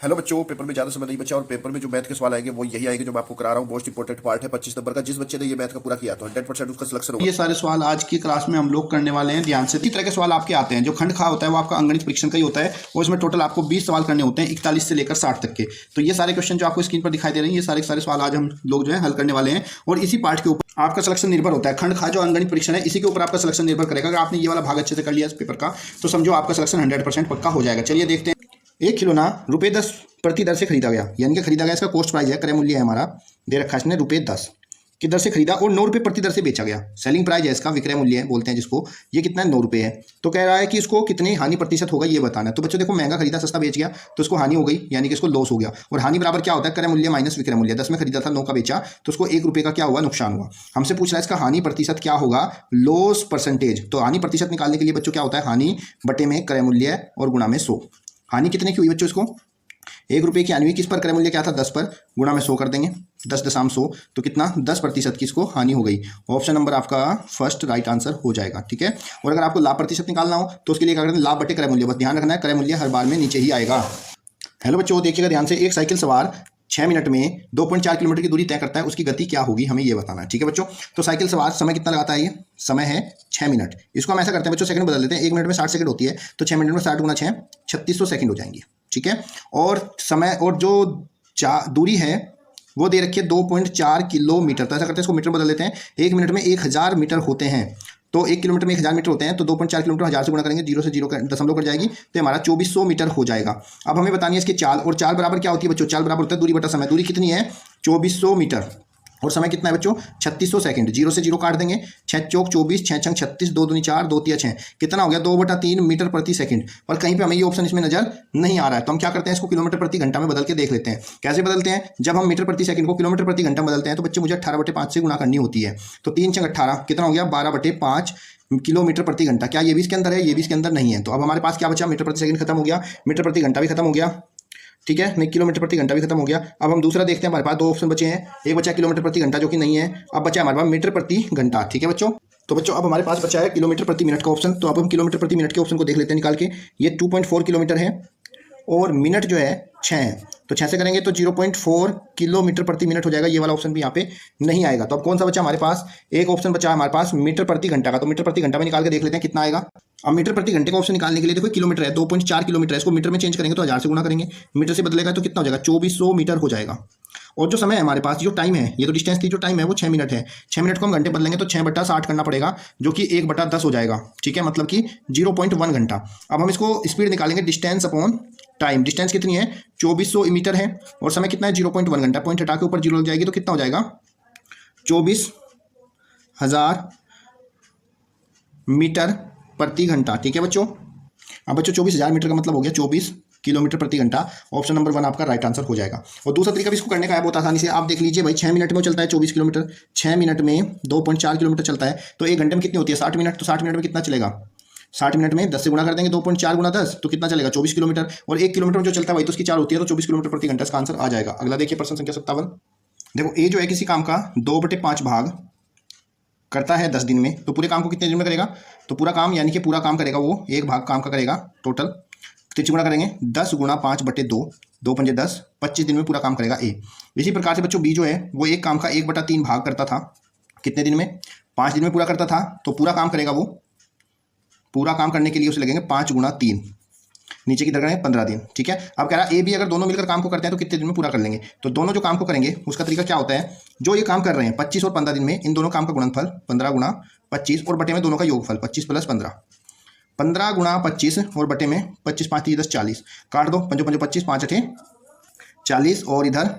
Hello बच्चों, paper में ज्यादा समय नहीं बचा और पेपर में जो मैथ के सवाल आएंगे वो यही आएंगे जो मैं आपको करा रहा हूँ। मोस्ट इंपोर्टेंट पार्ट है 25 नंबर का। जिस बच्चे ने ये मैथ का पूरा किया तो 100% उसका सिलेक्शन होगा। ये सारे सवाल आज की क्लास में हम लोग करने वाले हैं। ध्यान से 30 तरह के सवाल आपके आते हैं। जो खंड खा होता है वो आपका अंगणित परीक्षण का ही होता है और इसमें टोटल आपको 20 सवाल करने होते हैं, 41 से लेकर 60 तक के। तो ये सारे क्वेश्चन जो आपको स्क्रीन पर दिखाई दे रहे हैं, ये सारे सवाल आज हम लोग जो है हल करने वाले हैं और इसी पार्ट के ऊपर आपका सिलेक्शन निर्भर होता है। खंड खा जो अंगणित परीक्षण है इसी के ऊपर आपका सिलेक्शन निर्भर करेगा। अगर आपने ये वाला भाग अच्छे से कर लिया इस पेपर का तो समझो आपका सिलेक्शन 100% पक्का हो जाएगा। चलिए देखते हैं। एक खिलौना ₹10 प्रति दर से खरीदा गया, यानी कि खरीदा गया, इसका कॉस्ट प्राइस है, क्रय मूल्य है हमारा, दे रखा है इसने ₹10 की दर से खरीदा और ₹9 प्रति दर से बेचा गया। सेलिंग प्राइस है इसका, विक्रय मूल्य है बोलते हैं जिसको, ये कितना है ₹9 है। तो कह रहा है कि इसको कितनी हानि प्रतिशत होगा ये बताना है। तो बच्चों देखो, महंगा खरीदा सस्ता बेच गया तो इसको हानि हो गई, यानी कि इसको लॉस हो गया। और हानि बराबर क्या होता है, क्रय मूल्य माइनस विक्रय मूल्य। 10 में खरीदा था, 9 का बेचा तो उसको ₹1 का क्या हुआ, नुकसान हुआ। हमसे पूछ रहा है इसका हानि प्रतिशत क्या होगा, लॉस परसेंटेज। तो हानि प्रतिशत निकालने के लिए बच्चों क्या होता है, हानि बटे में क्रय मूल्य और गुणा में 100। हानि कितने की हुई बच्चों, इसको ₹1 की हानि हुई, किस पर, क्रय मूल्य क्या था 10 पर, गुणा में 100 कर देंगे, 10.100 तो कितना 10% की इसको हानि हो गई। ऑप्शन नंबर आपका फर्स्ट राइट आंसर हो जाएगा। ठीक है। और अगर आपको लाभ प्रतिशत निकालना हो तो उसके लिए क्या करते हैं, लाभ बटे क्रय मूल्य। बस ध्यान रखना है क्रय मूल्य हर बार में नीचे ही आएगा। हेलो बच्चों, देखिएगा ध्यान से। एक साइकिल सवार 6 मिनट में 2.4 किलोमीटर की दूरी तय करता है, उसकी गति क्या होगी, हमें ये बताना है। ठीक है बच्चों। तो साइकिल सवार समय कितना लगाता है, ये समय है 6 मिनट। इसको हम ऐसा करते हैं बच्चों, सेकंड बदल देते हैं। 1 मिनट में 60 सेकंड होती है तो 6 मिनट में 60 गुना 6 3600 सेकंड हो जाएंगे। ठीक है। और समय और जो दूरी है वो दे रखी है 2.4 किलोमीटर। तो ऐसा करते हैं, इसको मीटर बदल देते हैं। 1 मिनट में 1000 मीटर होते हैं, तो 1 किलोमीटर में 1000 मीटर होते हैं। तो 2.4 किलोमीटर 1000 से गुणा करेंगे, 0 से 0 दशमलव कट जाएगी, तो हमारा 2400 मीटर हो जाएगा। अब हमें बतानी है इसकी चाल, और चाल बराबर क्या होती है बच्चों, चाल बराबर होता है दूरी बटा समय। दूरी कितनी है 2400 मीटर और समय कितना है बच्चों 3600 सेकंड। 0 से 0 काट देंगे, 6 चौक 24, 6 छंग 36, 2 दूनी 4, 2 तिया 6, कितना हो गया 2/3 मीटर प्रति सेकंड। पर कहीं पे हमें ये ऑप्शन इसमें नजर नहीं आ रहा है, तो हम क्या करते हैं, इसको किलोमीटर प्रति घंटा में बदल के देख लेते हैं। कैसे बदलते हैं, जब हम मीटर प्रति सेकंड को किलोमीटर प्रति घंटा बदलते हैं तो बच्चे मुझे 18/5 से गुणा करनी होती है। तो 3 छंग 18 कितना हो गया 12/5 किलोमीटर प्रति घंटा। क्या ये भी इसके अंदर है, ये भी इसके अंदर नहीं है। तो अब हमारे पास क्या बचा, मीटर प्रति सेकंड खत्म हो गया, मीटर प्रति घंटा भी खत्म हो गया। ठीक है, नहीं, किलोमीटर प्रति घंटा भी खत्म हो गया। अब हम दूसरा देखते हैं, हमारे पास 2 ऑप्शन बचे हैं। एक बचा किलोमीटर प्रति घंटा जो कि नहीं है, अब बचा हमारे पास मीटर प्रति घंटा। ठीक है बच्चों। तो बच्चों अब हमारे पास बचा है किलोमीटर प्रति मिनट का ऑप्शन। तो अब हम किलोमीटर प्रति मिनट के ऑप्शन को देख लेते हैं निकाल के। ये 2.4 किलोमीटर है और मिनट जो है 6 है, तो 6 से करेंगे तो 0.4 किलोमीटर प्रति मिनट हो जाएगा। ये वाला ऑप्शन भी यहाँ पे नहीं आएगा। तो अब कौन सा बचा हमारे पास, एक ऑप्शन बचा है हमारे पास मीटर प्रति घंटा का। तो मीटर प्रति घंटा में निकाल के देख लेते हैं कितना आएगा। अब मीटर प्रति घंटे का ऑप्शन निकालने के लिए देखो, किलोमीटर है 2.4 किलोमीटर है, इसको मीटर में चेंज करेंगे तो 1000 से गुणा करेंगे, मीटर से बदलेगा तो कितना हो जाएगा 2400 मीटर हो जाएगा। और जो समय है हमारे पास, जो टाइम है, ये तो डिस्टेंस थी, जो टाइम है वो 6 मिनट है। 6 मिनट को हम घंटे बदलेंगे तो 6/60 करना पड़ेगा, जो कि 1/10 हो जाएगा। ठीक है, मतलब कि 0.1 घंटा। अब हम इसको स्पीड निकालेंगे, डिस्टेंस अपॉन टाइम। डिस्टेंस कितनी है 2400 मीटर है और समय कितना है 0.1 घंटा। पॉइंट हटा के ऊपर 0 लग जाएगी तो कितना हो जाएगा 24,000 मीटर प्रति घंटा। ठीक है बच्चों। अब बच्चों 24,000 मीटर का मतलब हो गया 24 किलोमीटर प्रति घंटा। ऑप्शन नंबर 1 आपका राइट आंसर हो जाएगा। और दूसरा तरीका भी इसको करने का है बहुत आसानी से। आप देख लीजिए भाई, 6 मिनट में चलता है 24 किलोमीटर, 6 मिनट में 2.4 किलोमीटर चलता है, तो 1 घंटे में कितनी होती है 60 मिनट। तो 60 मिनट में कितना चलेगा, 60 मिनट में 10 से गुणा कर देंगे, 2.4 गुणा 10 तो कितना चलेगा 24 किलोमीटर। और 1 किलोमीटर में जो चलता है वही तो उसकी 4 होती है, तो 24 किलोमीटर प्रति घंटा इसका आंसर आ जाएगा। अगला देखिए प्रश्न संख्या 57। देखो, ए जो है किसी काम का 2/5 भाग करता है 10 दिन में, तो पूरे काम को कितने दिन में करेगा। तो पूरा काम यानी कि पूरा काम करेगा वो, एक भाग काम का करेगा टोटल, तो गुणा करेंगे 10 गुणा 5/2, 2 पंजे 10, 25 दिन में पूरा काम करेगा ए। इसी प्रकार से बच्चों बी जो है वो एक काम का 1/3 भाग करता था, कितने दिन में 5 दिन में पूरा करता था। तो पूरा काम करेगा वो, पूरा काम करने के लिए उसे लगेंगे 5 गुणा 3, नीचे की तरफ करेंगे 15 दिन। ठीक है। अब कह रहा है ए बी अगर दोनों मिलकर काम को करते हैं तो कितने दिन में पूरा कर लेंगे। तो दोनों जो काम को करेंगे उसका तरीका क्या होता है, जो ये काम कर रहे हैं 25 और 15 दिन में, इन दोनों काम का गुणनफल 15 गुणा 25 और बटे में दोनों का योगफल 25 + 15, 15 गुणा 25 और बटे में 25, 5 3 10 40, काट दो, 5 5 25, 5 8 40, और इधर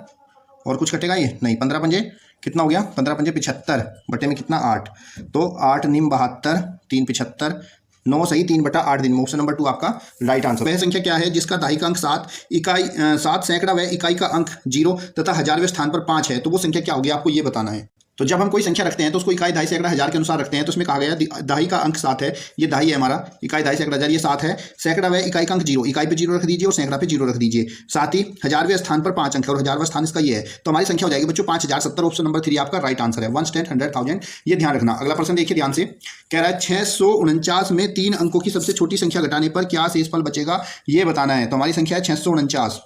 और कुछ कटेगा ये नहीं, 15 पंजे कितना हो गया 15 पंजे 75, बटे में कितना 8, तो 8 निम 72, 3 75, 9 सही 3/8 दिन में। ऑप्शन नंबर 2 आपका राइट आंसर। वह संख्या क्या है जिसका दाही का अंक 7, इकाई 7 सैकड़ा व इकाई का अंक 0 तथा हजारवें स्थान पर 5 है। तो वो संख्या क्या होगी, आपको ये बताना है। तो जब हम कोई संख्या रखते हैं तो उसको इकाई, दहाई, सैकड़ा, हजार के अनुसार रखते हैं। तो उसमें कहा गया दहाई का अंक 7 है, ये दहाई है हमारा, इकाई, दहाई, सैकड़ा, हजार, ये 7 है। सैकड़ा व इकाई का अंक 0, इकाई पे 0 रख दीजिए और सैकड़ा पे 0 रख दीजिए। साथ ही हजारवें स्थान पर 5 अंक है और हजारवां स्थान इसका ये है। तो हमारी संख्या हो जाएगी बच्चों 5070। ऑप्शन नंबर 3 आपका राइट आंसर है। 1 10 100,000, ये ध्यान रखना। अगला प्रश्न देखिए ध्यान से, कह रहा है 649 में 3 अंकों की सबसे छोटी संख्या घटाने पर क्या शेषफल बचेगा, ये बताना है। तो हमारी संख्या है 649।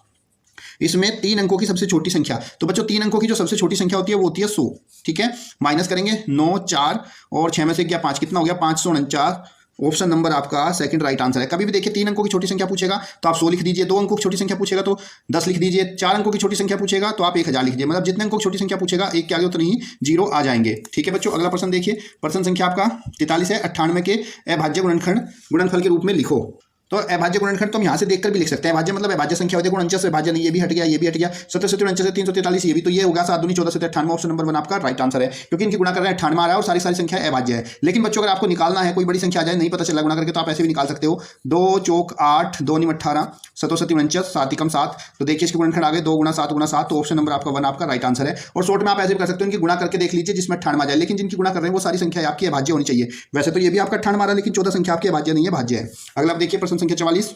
इसमें 3 अंकों की सबसे छोटी संख्या, तो बच्चों 3 अंकों की जो सबसे छोटी संख्या होती है वो होती है 100, ठीक है। माइनस करेंगे 9, 4 और 6 में से गया 5, कितना हो गया 549। ऑप्शन नंबर आपका सेकंड राइट आंसर है। कभी भी देखिए 3 अंकों की छोटी संख्या पूछेगा तो आप 100 लिख दीजिए, 2 अंकों की छोटी संख्या पूछेगा तो 10 लिख दीजिए, 4 अंकों की छोटी संख्या पूछेगा तो आप 1000 लिख दीजिए, मतलब जितने अंकों की छोटी संख्या पूछेगा एक के आगे उतने ही जीरो आ जाएंगे, ठीक है बच्चों। अगला प्रश्न देखिए, प्रश्न संख्या आपका 43 है। 98 के अभाज्य गुणनफल के रूप में लिखो। तो अभाज्य गुणनखंड तो हम यहाँ से देखकर भी लिख सकते हैं। अभाज्य मतलब अभाज्य संख्या होती है, गुण अंश से अभाज्य नहीं, ये भी हट गया, ये भी हट गया। 17 से 49 से 343 ये भी, तो ये होगा 7 दूनी 14 से 98। ऑप्शन नंबर 1 आपका राइट आंसर है, क्योंकि इनकी गुणा कर रहे हैं 98 आ रहा है और सारी संख्या अभाज्य है। लेकिन बच्चों अगर आपको निकालना है, कोई बड़ी संख्या आ जाए नहीं पता चला गुणा करके, तो आप ऐसे भी निकाल सकते हो। 2 चौक 8, 2 नीम 18, 17 से 49, 7 एकम 7। तो देखिए इसके गुणनखंड आ गए 2 गुणा 7 गुणा 7, तो ऑप्शन नंबर आपका 1 आपका राइट आंसर है। और शॉर्ट में आप ऐसे भी कर सकते हो, इनकी गुणा करके देख लीजिए जिसमें 98 आ जाए, लेकिन जिनकी गुणा कर रहे हैं वो सारी संख्या आपकी अभाज्य होनी चाहिए। वैसे तो ये भी आपका 98 आ रहा है, लेकिन 14 संख्या आपकी अभाज्य नहीं है, भाज्य है। अगला आप देखिए प्रश्न संख्या 44।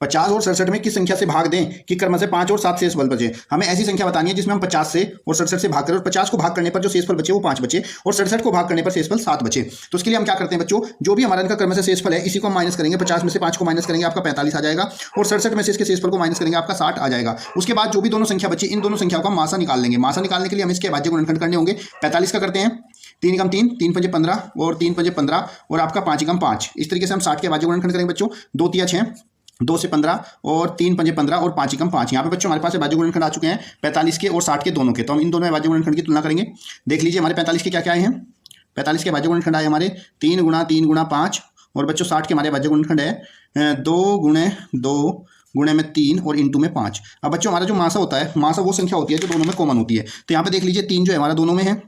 50 और 67 में किस संख्या से भाग दें कि क्रम से 5 और 7 शेष फल बचे। हमें ऐसी संख्या बतानी है जिसमें हम 50 से और 67 से भाग करें और 50 को भाग करने पर जो शेष फल बचे वो 5 बचे और 67 को भाग करने पर शेष फल 7 बचे। तो उसके लिए हम क्या करते हैं बच्चों, जो भी हमारा इनका क्रम से शेष फल है इसी को माइनस करेंगे। 50 में से 5 को माइनस करेंगे, आपका 45 आ जाएगा, और 67 में से इसके शेष फल को माइनस करेंगे, आपका 60 आ जाएगा। उसके बाद जो भी दोनों संख्या बची, इन दोनों संख्याओं का मासा निकाल लेंगे। मासा निकालने के लिए हम इसके अभाज्य गुणनखंड करने होंगे। 45 का करते हैं 3 एकम 3, 3 पंजे 15 और 3 पंजे 15 और आपका 5 एकम 5। इस तरीके से हम 60 के अभाज्य गुणनखंड करेंगे बच्चों। 2 तिया 6, 2 से 15 और 3 पंजे 15 और 5 एकम 5। यहाँ पे बच्चों हमारे पास अभाज्य गुणनखंड आ चुके हैं 45 के और 60 के दोनों के। तो हम इन दोनों अभाज्य गुणनखंड की तुलना करेंगे। देख लीजिए हमारे 45 के क्या क्या आए हैं। 45 के अभाज्य गुणनखंड आए हमारे 3 गुणा 5, और बच्चों 60 के हमारे अभाज्य गुणनखंड है 2 गुणे 2 गुणे में 3 और इंटू में 5। अब बच्चों हमारा जो मासा होता है, मासा वो संख्या होती है जो दोनों में कॉमन होती है। तो यहाँ पे देख लीजिए 3 जो है हमारा दोनों में है,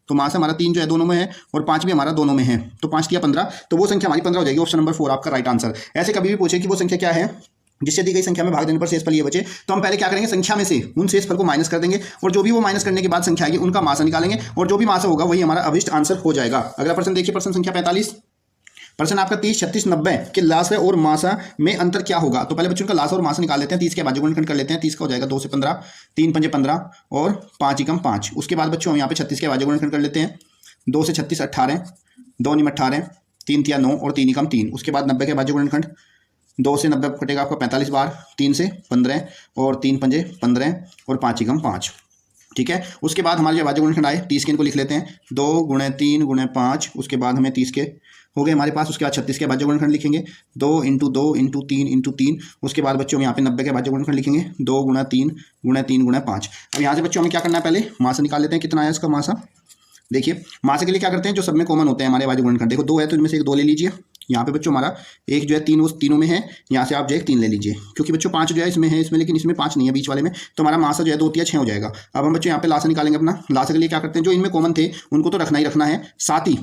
तो मास हमारा 3 जो है दोनों में है, और 5 भी हमारा दोनों में है, तो 5 तिया 15, तो वो संख्या हमारी 15 हो जाएगी। ऑप्शन नंबर 4 आपका राइट आंसर। ऐसे कभी भी पूछे कि वो संख्या क्या है जिससे दी गई संख्या में भाग देने पर शेषफल ये बचे, तो हम पहले क्या करेंगे, संख्या में से उन शेषफल को माइनस कर देंगे, और जो भी वो माइनस करने के बाद संख्या आएगी उनका मासा निकालेंगे, और जो भी मासा होगा वही हमारा अभिष्ट आंसर हो जाएगा। अगला प्रश्न देखिए, प्रश्न संख्या 45। प्रश्न आपका 30, 36, 90 के लासा और मासा में अंतर क्या होगा। तो पहले बच्चों का लासा और मासा निकाल लेते हैं। 30 के अभाज्य गुणनखंड कर लेते हैं। 30 का हो जाएगा 2 से 15, 3 पंजे 15 और 5 एकम 5। उसके बाद बच्चों हम यहाँ पे 36 के अभाज्य गुणनखंड कर लेते हैं। 2 से 36 18, 2 नीम 18, 3 तिया 9 और 3 एकम 3। उसके बाद 90 के अभाज्य गुणनखंड, 2 से 90 कटेगा आपका 45 बार, 3 से 15 और 3 पंजे 15 और 5 एकम 5, ठीक है। उसके बाद हमारे जो अभाज्य गुणनखंड आए 30 के इनको लिख लेते हैं। 2 गुणे 3 गुणे 5, उसके बाद हमें 30 के हो गए हमारे पास। उसके बाद 36 के अभाज्य गुणनखंड लिखेंगे 2 इंटू 2 इंटू 3 इंटू 3। उसके बाद बच्चों हम यहाँ पे 90 के अभाज्य गुणनखंड लिखेंगे 2 गुणा 3 गुणा 3 गुणा 5। अब यहाँ से बच्चों हमें क्या करना है, पहले मासा निकाल लेते हैं। कितना आया इसका मासा, देखिए मासा के लिए क्या करते हैं, जो सब में कॉमन होते हैं हमारे अभाज्य गुणनखंड। देखो 2 है तो इनमें से एक 2 ले लीजिए। यहाँ पे बच्चों हमारा एक जो है 3 उस तीनों में है, यहाँ से आप जो है 3 ले लीजिए, क्योंकि बच्चों 5 जो है इसमें है, इसमें लेकिन इसमें 5 नहीं है बीच वाले में, तो हमारा मासा जो है 2 तिया 6 हो जाएगा। अब हम बच्चों यहाँ पे लासा निकालेंगे अपना। लासा के लिए क्या करते हैं, जो इनमें कॉमन थे उनको तो रखना ही रखना है, साथ ही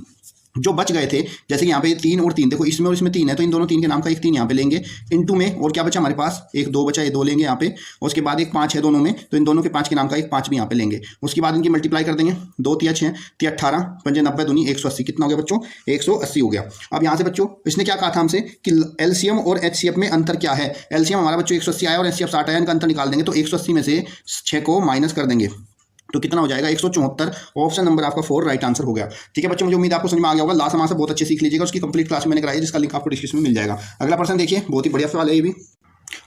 जो बच गए थे, जैसे कि यहाँ पे 3 और 3, देखो इसमें और इसमें 3 है, तो इन दोनों 3 के नाम का एक 3 यहाँ पे लेंगे इंटू में, और क्या बचा हमारे पास एक 2 बचा, ये 2 लेंगे यहाँ पे, और उसके बाद एक 5 है दोनों में, तो इन दोनों के 5 के नाम का एक 5 भी यहाँ पे लेंगे। उसके बाद इनकी मल्टीप्लाई कर देंगे। 2 तिया 6, तिया 18, पंजे 90 दूनी 180। कितना हो गया बच्चों, 180 हो गया। अब यहाँ से बच्चों इसने क्या कहा था हमसे कि एलसीएम और एचसीएफ में अंतर क्या है। एलसीएम हमारा बच्चों 180 आया और एचसीएफ 60 आया, इनका अंतर निकाल देंगे। तो 180 में से 6 को माइनस कर देंगे, तो कितना हो जाएगा 174। ऑप्शन नंबर आपका 4 राइट आंसर हो गया। ठीक है बच्चों, मुझे उम्मीद आपको समझ में आ गया होगा। लासा मासा बहुत अच्छे सीख लीजिएगा, उसकी कंप्लीट क्लास मैंने कराई है, जिसका लिंक आपको डिस्क्रिप्शन में मिल जाएगा। अगला प्रश्न देखिए, बहुत ही बढ़िया सवाल है ये भी,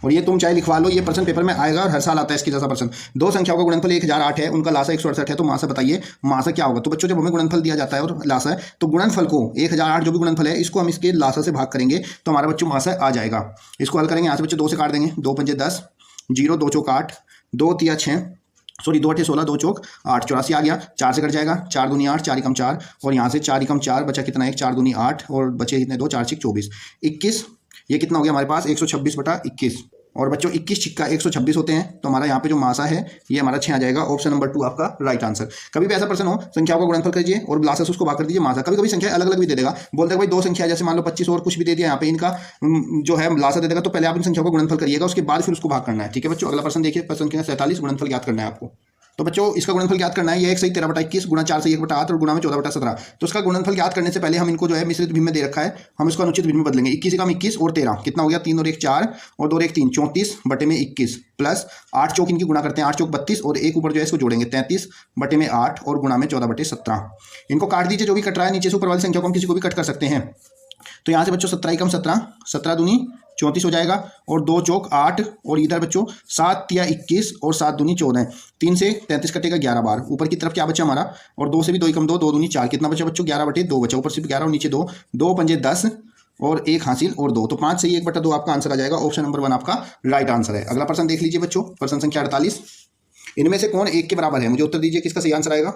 और ये तुम चाहे लिखवा लो, ये प्रश्न पेपर में आएगा और हर साल आता है इसके जैसा प्रश्न। 2 संख्याओं का गुणनफल 1008 है, उनका लासा 168 है, तो मासा बताइए मासा क्या होगा। तो बच्चों जब हमें गुणनफल दिया जाता है और लासा है, तो गुणनफल को 1008 जो भी गुणनफल है इसको हम इसके लासा से भाग करेंगे, तो हमारा बच्चों मासा आ जाएगा। इसको हल करेंगे, यहाँ से बच्चों 2 से काट देंगे। 2 पंजे 10, 0 2 चौक 8, 2 तिया 6, सॉरी 2 8 16, 2 चौक 8, 84 आ गया। 4 से कट जाएगा, 4 दूनी 8, 4 एकम 4, और यहाँ से 4 एकम 4 बचा कितना, 1 4 दूनी 8, और बचे कितने 2 4 6 24 21। ये कितना हो गया हमारे पास 126/21, और बच्चों 21 छिक्का 126 होते हैं, तो हमारा यहाँ पे जो मासा है ये हमारा 6 आ जाएगा। ऑप्शन नंबर 2 आपका राइट आंसर। कभी भी ऐसा प्रश्न हो, संख्याओं का गुणनफल कीजिए और लासा से उसको भाग कर दीजिए मासा। कभी कभी संख्या अलग अलग भी दे देगा, बोलते हैं भाई 2 संख्या जैसे मान लो 25 और कुछ भी दे दिया, यहाँ पे इनका जो है लासा दे देगा, तो पहले आप इन संख्याओं का गुणनफल करिएगा, उसके बाद फिर उसको भाग करना है। ठीक है बच्चों, अगला प्रश्न देखिए, प्रश्न संख्या 47, गुणनफल ज्ञात करना है आपको। तो बच्चों इसका गुणनफल ज्ञात करना है, ये 1 सही 13/21 गुणा 4 से 1/8 और गुणा में 14/17। तो इसका गुणनफल ज्ञात करने से पहले हम इनको जो है मिश्रित भिन्न में दे रखा है, हम इसको अनुचित भिन्न में बदलेंगे। 21 का 21 और 13 कितना हो गया, 3 और 1 4 और 2 और 1 3, 34/21 प्लस 8 चौक इनकी गुणा करते हैं, 8 चौक 32 और एक ऊपर जो है इसको जोड़ेंगे 33/8 और गुणा में 14/17। इनको काट दीजिए, जो भी कट रहा है नीचे से ऊपर वाली संख्या को हम किसी को भी कट कर सकते हैं। तो यहाँ से बच्चों 17 एकम 17, 17 दूनी 34 हो जाएगा, और 2 चौक 8, और इधर बच्चों 7 या 21 और 7 दूनी 14 है। 3 से 33 कटेगा 11 बार। ऊपर की तरफ क्या बचा हमारा, और 2 से भी 2 ही कम 2, 2 दूनी 4, कितना बचा बच्चों 11/2 बचा। ऊपर से 11 और नीचे 2, 2 पंजे 10 और 1 हासिल और 2, तो 5 से ही 1/2 आपका आंसर आ जाएगा। ऑप्शन नंबर 1 आपका राइट आंसर है। अगला प्रश्न देख लीजिए बच्चों, प्रश्न संख्या 48। इनमें से कौन 1 के बराबर है, मुझे उत्तर दीजिए किसका सही आंसर आएगा।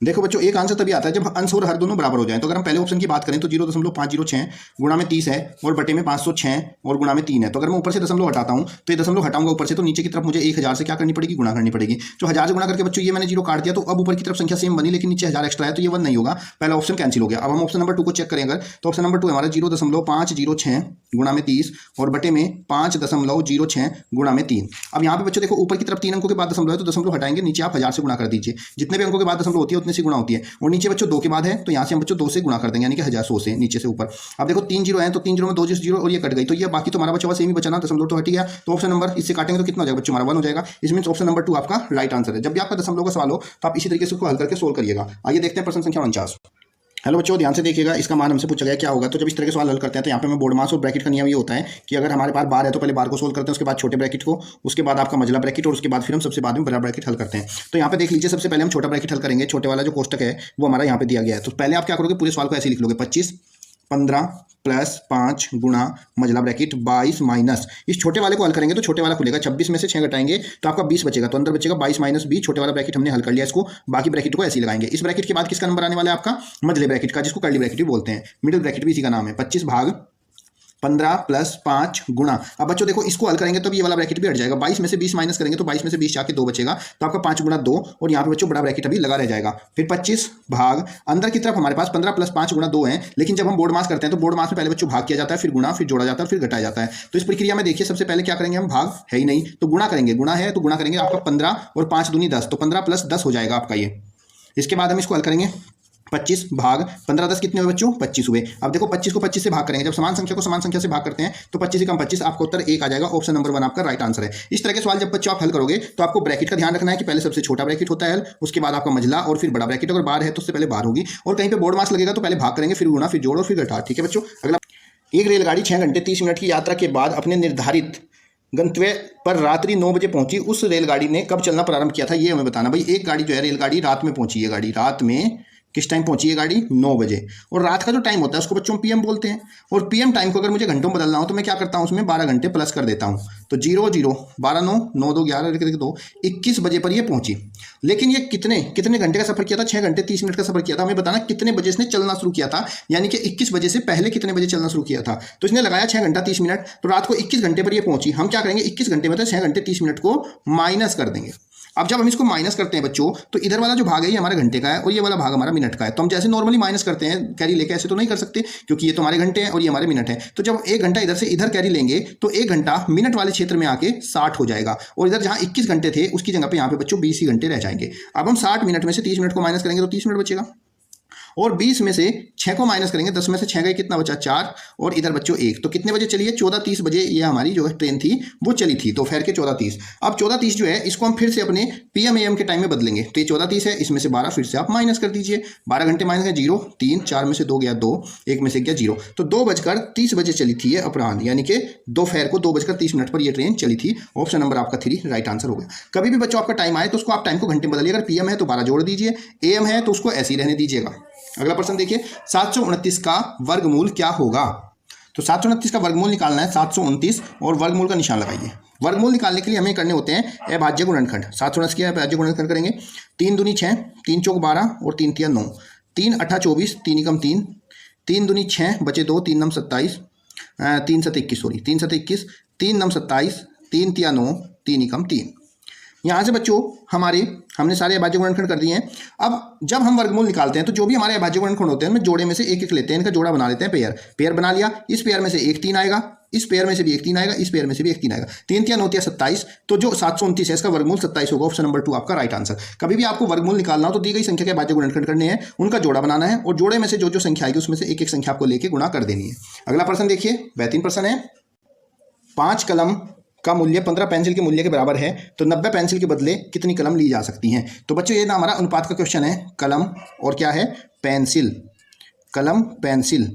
देखो बच्चों, एक आंसर तभी आता है जब अंश और हर दोनों बराबर हो जाएं। तो अगर हम पहले ऑप्शन की बात करें तो 0.506 गुणा में 30 है और बटे में 506 और गुणा में 3 है। तो अगर मैं ऊपर से दशमलव हटाता हूं तो ये दशमलव हटाऊंगा ऊपर से, तो नीचे की तरफ मुझे 1000 से क्या करनी पड़ेगी, गुणा करनी पड़ेगी। तो 1000 से गुणा करके बच्चों ये मैंने 0 काट दिया, तो अब ऊपर की तरफ संख्या सेम बनी लेकिन नीचे 1000 एक्स्ट्रा है, तो ये 1 नहीं होगा, पहला ऑप्शन कैंसिल हो गया। अब हम ऑप्शन नंबर 2 को चेक करें अगर, तो ऑप्शन नंबर 2 हमारा 0.506 गुणा में 30 और बटे में 5.06 गुणा में 3। अब यहाँ पे बच्चों देखो ऊपर की तरफ 3 अंकों के बाद दशमलव है, तो दशमलव हटाएंगे, नीचे आप 1000 से गुणा कर दीजिए। जितने भी अंकों के बाद दशमलव होती है उतने से गुणा होती है, और नीचे बच्चों 2 के बाद है तो यहाँ से हम बच्चों 2 से गुणा कर देंगे, यानी कि 1000 से नीचे से ऊपर। अब देखो 3 जीरो है तो 3 जीरो में 2 जीरो और ये कट गई, तो ये बाकी तो हमारा बच्चा सेम ही बचा ना, दशमलव तो हट गया। तो ऑप्शन नंबर इससे काटेंगे तो कितना हो जाएगा बच्चों, हमारा 1 हो जाएगा। इसमें ऑप्शन नंबर 2 आपका राइट आंसर है। जब भी आपका दशमलव का सवाल हो तो आप इसी तरीके से उसको हल करके सोल्व करिएगा। आइए देखते हैं प्रश्न संख्या 49। हेलो बच्चों, ध्यान से देखिएगा, इसका मान हमसे पूछा गया क्या होगा। तो जब इस तरह के सवाल हल करते हैं तो यहाँ पे हमें बोर्ड मास और ब्रैकेट का नियम ये होता है कि अगर हमारे पास बार है तो पहले बार को सोल्व करते हैं, उसके बाद छोटे ब्रैकेट को, उसके बाद आपका मझला ब्रैकेट, और उसके बाद फिर हम सबसे बाद में बड़ा ब्रैकेट हल करते हैं। तो यहाँ पे देख लीजिए, सबसे पहले हम छोटा ब्रैकेट हल करेंगे। छोटे वाला जो कोष्टक है वो हमारा यहाँ पे दिया गया है। तो पहले आप क्या करोगे, पूरे सवाल को ऐसे लिख लोगे, 25 15 प्लस 5 गुणा मझला ब्रैकेट 22 माइनस, इस छोटे वाले को हल करेंगे तो छोटे वाला खुलेगा, 26 में से 6 घटाएंगे तो आपका 20 बचेगा, तो अंदर बचेगा 22 माइनस 20। छोटे वाला ब्रैकेट हमने हल कर लिया, इसको बाकी ब्रैकेट को ऐसे ही लगाएंगे। इस ब्रैकेट के बाद किसका नंबर आने वाला है आपका, मझले ब्रैकेट का, जिसको कर्ली ब्रैकेट भी बोलते हैं, मिडिल ब्रैकेट भी इसी का नाम है। 25 भाग 15 प्लस 5 गुणा, अब बच्चों देखो इसको हल करेंगे तो ये वाला ब्रैकेट भी हट जाएगा, 22 में से 20 माइनस करेंगे तो 22 में से 20 जाके 2 बचेगा, तो आपका 5 गुणा 2, और यहाँ पे बच्चों बड़ा ब्रैकेट अभी लगा रह जाएगा। फिर 25 भाग, अंदर की तरफ हमारे पास 15 प्लस 5 गुणा 2 है, लेकिन जब हम बोर्ड मास करते हैं तो बोर्ड मास में पहले बच्चों भाग किया जाता है, फिर गुणा, फिर जोड़ा जाता है, फिर घटाया जाता है। तो इस प्रक्रिया में देखिए सबसे पहले क्या करेंगे हम, भाग है ही नहीं तो गुणा करेंगे, गुणा है तो गुणा करेंगे आपका 15 और 5 दूनी 10, तो 15 प्लस 10 हो जाएगा आपका ये। इसके बाद हम इसको हल करेंगे, 25 भाग 15 10 कितने हुए बच्चों, 25 हुए। अब देखो 25 को 25 से भाग करेंगे, जब समान संख्या को समान संख्या से भाग करते हैं तो 25 से कम 25, आपका उत्तर 1 आ जाएगा। ऑप्शन नंबर 1 आपका राइट आंसर है। इस तरह के सवाल जब बच्चों आप हल करोगे तो आपको ब्रैकेट का ध्यान रखना है कि पहले सबसे छोटा ब्रैकेट होता है हल, उसके बाद आपका मझला और फिर बड़ा ब्रैकेट। अगर बार है तो उससे पहले बार होगी, और कहीं पे बोर्ड मास लगेगा तो पहले भाग करेंगे, फिर गुणा, फिर जोड़ और फिर घटा। ठीक है बच्चों। अगला, एक रेलगाड़ी 6 घंटे 30 मिनट की यात्रा के बाद अपने निर्धारित गंतव्य पर रात्रि 9 बजे पहुंची, उस रेलगाड़ी ने कब चलना प्रारंभ किया था, ये हमें बताना। भाई एक गाड़ी जो है रेलगाड़ी रात में पहुंची है, गाड़ी रात में किस टाइम पहुंची है गाड़ी, 9 बजे, और रात का जो टाइम होता है उसको बच्चों पीएम बोलते हैं। और पीएम टाइम को अगर मुझे घंटों में बदलना हो तो मैं क्या करता हूं, उसमें 12 घंटे प्लस कर देता हूं। तो 0 0 12 9 9 2 11 2 21 बजे पर ये पहुंची। लेकिन ये कितने घंटे का सफर किया था, 6 घंटे 30 मिनट का सफर किया था। हमें बताना कितने बजे इसने चलना शुरू किया था, यानी कि 21 बजे से पहले कितने बजे चलना शुरू किया था। तो इसने लगाया 6 घंटा 30 मिनट, तो रात को 21 घंटे पर ये पहुंची। हम क्या करेंगे, 21 घंटे में तो 6 घंटे 30 मिनट को माइनस कर देंगे। अब जब हम इसको माइनस करते हैं बच्चों, तो इधर वाला जो भाग है ये हमारा घंटे का है और ये वाला भाग हमारा मिनट का है। तो हम जैसे नॉर्मली माइनस करते हैं कैरी लेके, ऐसे तो नहीं कर सकते क्योंकि ये तो हमारे घंटे हैं और ये हमारे मिनट है। तो जब 1 घंटा इधर से इधर कैरी लेंगे तो 1 घंटा मिनट वाले क्षेत्र में आके 60 हो जाएगा, और इधर जहां 21 घंटे थे उसकी जगह पे यहाँ पे बच्चों 20 ही घंटे रह जाएंगे। अब हम 60 मिनट में से 30 मिनट को माइनस करेंगे तो 30 मिनट बचेगा, और 20 में से 6 को माइनस करेंगे, 10 में से 6 गए, कितना बचा 4, और इधर बच्चों 1। तो कितने बजे चली है, 14:30 बजे ये हमारी जो है ट्रेन थी वो चली थी, दोपहर के 14:30। अब 14:30 जो है इसको हम फिर से अपने PM AM के टाइम में बदलेंगे। तो ये 14:30 है, इसमें से 12 फिर से आप माइनस कर दीजिए, 12 घंटे माइनस है 0 3, 4 में से 2 गया 2, 1 में से गया 0। तो 2:30 बजे चली थी ये अपराह्न, यानी कि दोपहर को 2:30 पर ये ट्रेन चली थी। ऑप्शन नंबर आपका 3 राइट आंसर हो गया। कभी भी बच्चों आपका टाइम आए तो उसको आप टाइम को घंटे में बदलिए। अगर PM है तो 12 जोड़ दीजिए, AM है तो उसको ऐसे ही रहने दीजिएगा। अगला प्रश्न देखिए, 729 का वर्गमूल क्या होगा। तो 729 का वर्गमूल निकालना है, 729, और वर्गमूल का निशान लगाइए। वर्गमूल निकालने के लिए हमें करने होते हैं अभाज्य गुणनखंड। 729 के अभाज्य गुणनखंड करेंगे, 3 दूनी 6, 3 चौक 12 और 3 तिया 9, 3 8 24, 3 एकम 3, 3 दूनी 6 बचे 2, 3 नम 27, 3 7 21, सॉरी 3 7 21, 3 नम 27, 3 तिया 9, 3 एकम 3। यहाँ से बच्चों हमने सारे अभाज्य गुणनखंड कर दिए हैं। अब जब हम वर्गमूल निकालते हैं तो जो भी हमारे अभाज्य गुणनखंड होते हैं उनमें जोड़े में से एक एक लेते हैं, इनका जोड़ा बना लेते हैं, पेयर बना लिया। इस पेयर में से एक 3 आएगा, इस पेयर में से भी एक 3 आएगा, इस पेयर में से भी एक 3 आएगा, 3 तिया 9 तिया 27। तो जो 729 है इसका वर्गमूल 27 होगा। ऑप्शन नंबर 2 आपका राइट आंसर। कभी भी आपको वर्गमूल निकालना हो तो दी गई संख्या के अभाज्य गुणनखंड करने हैं, उनका जोड़ा बनाना है, और जोड़े में से जो संख्या आएगी उसमें से एक एक संख्या आपको लेके गुणा कर देनी है। अगला प्रश्न देखिए, बेहतरीन प्रश्न है। 5 कलम का मूल्य 15 पेंसिल के मूल्य के बराबर है, तो 90 पेंसिल के बदले कितनी कलम ली जा सकती हैं। तो बच्चों ये ना हमारा अनुपात का क्वेश्चन है, कलम और क्या है, पेंसिल। कलम पेंसिल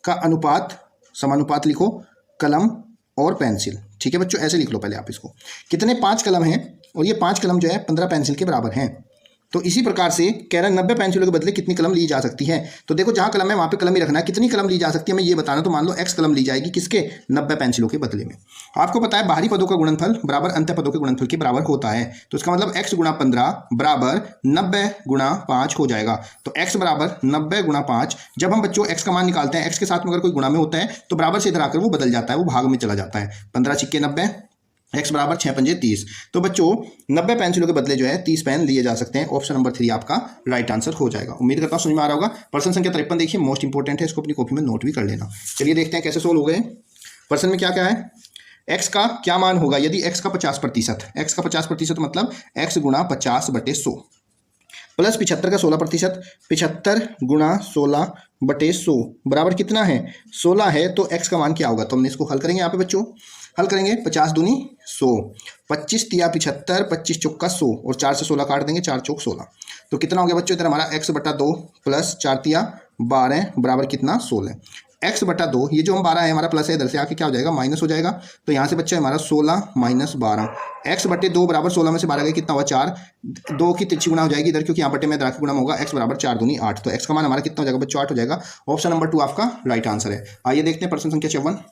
का अनुपात, समानुपात लिखो, कलम और पेंसिल। ठीक है बच्चों, ऐसे लिख लो पहले आप इसको। कितने 5 कलम हैं और ये 5 कलम जो है 15 पेंसिल के बराबर हैं। तो इसी प्रकार से कह रहा है 90 पेंसिलों के बदले कितनी कलम ली जा सकती है। तो देखो जहां कलम है वहां पे कलम ही रखना है। कितनी कलम ली जा सकती है मैं ये बताना। तो मान लो x कलम ली जाएगी किसके, 90 पेंसिलों के बदले में। आपको पता है बाहरी पदों का गुणनफल बराबर अंत्य पदों के गुणनफल के बराबर होता है। तो इसका मतलब x गुणा 15 बराबर 90 गुणा 5 हो जाएगा। तो x बराबर 90 गुणा 5। जब हम बच्चों x का मान निकालते हैं, x के साथ में अगर कोई गुणा में होता है तो बराबर से इधर आकर वो बदल जाता है, वो भाग में चला जाता है। 15 छिक्के 90, x बराबर 6 पंजे 30। तो बच्चों 90 पेंसिलों के बदले जो है 30 पेन लिए जा सकते हैं। ऑप्शन नंबर 3 आपका राइट आंसर हो जाएगा। उम्मीद करता हूं समझ में आ रहा होगा। प्रश्न संख्या 53 देखिए, मोस्ट इंपोर्टेंट है, इसको अपनी कॉपी में नोट भी कर लेना। चलिए देखते हैं कैसे सोल्व हो गए। प्रश्न में क्या क्या है, x का क्या मान होगा यदि x का 50%, x का 50% मतलब x गुणा 50/100 प्लस 75 का 16%, 75 गुणा 16/100 बराबर कितना है, 16 है। तो x का मान क्या होगा, तो हमने इसको हल करेंगे यहाँ पे बच्चों। हल करेंगे 50 दूनी 100, 25 तिया 75, 25 चौका 100 और 4 से 16 काट देंगे, 4 चौक 16। तो कितना हो गया बच्चों, इधर हमारा x/2 प्लस 4 तिया 12 बराबर कितना 16। x/2 ये जो हम 12 है हमारा प्लस है, इधर से आके क्या हो जाएगा माइनस हो जाएगा। तो यहाँ से बच्चा हमारा 16 माइनस 12, x/2 बराबर 16 में से 12 गए कितना हुआ 4, 2 की तिरछी गुणा हो जाएगी इधर, क्योंकि यहाँ बटे में राखी गुणा में होगा। x बराबर 4 दूनी 8। तो x का मान हमारा कितना हो जाएगा बच्चों 8 हो जाएगा। ऑप्शन नंबर 2 आपका राइट आंसर है। आइए देखते हैं प्रश्न संख्या 54।